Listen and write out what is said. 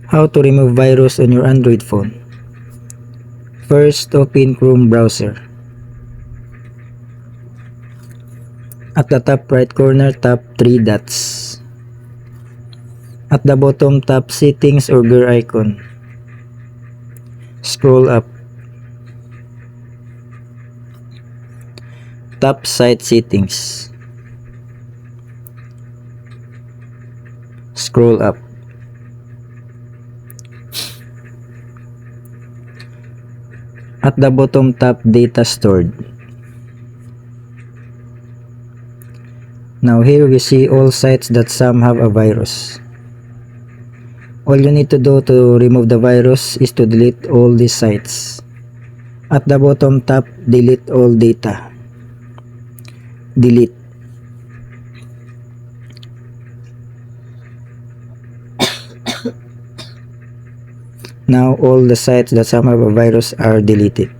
How to remove virus on your Android phone. First, open Chrome browser. At the top right corner, tap 3 dots. At the bottom, tap Settings or gear icon. Scroll up. Tap Site Settings. Scroll up. At the bottom, tap Data Stored. Now here we see all sites that some have a virus. All you need to do to remove the virus is to delete all these sites. At the bottom, tap Delete All Data. Delete. Now all the sites that some have a virus are deleted.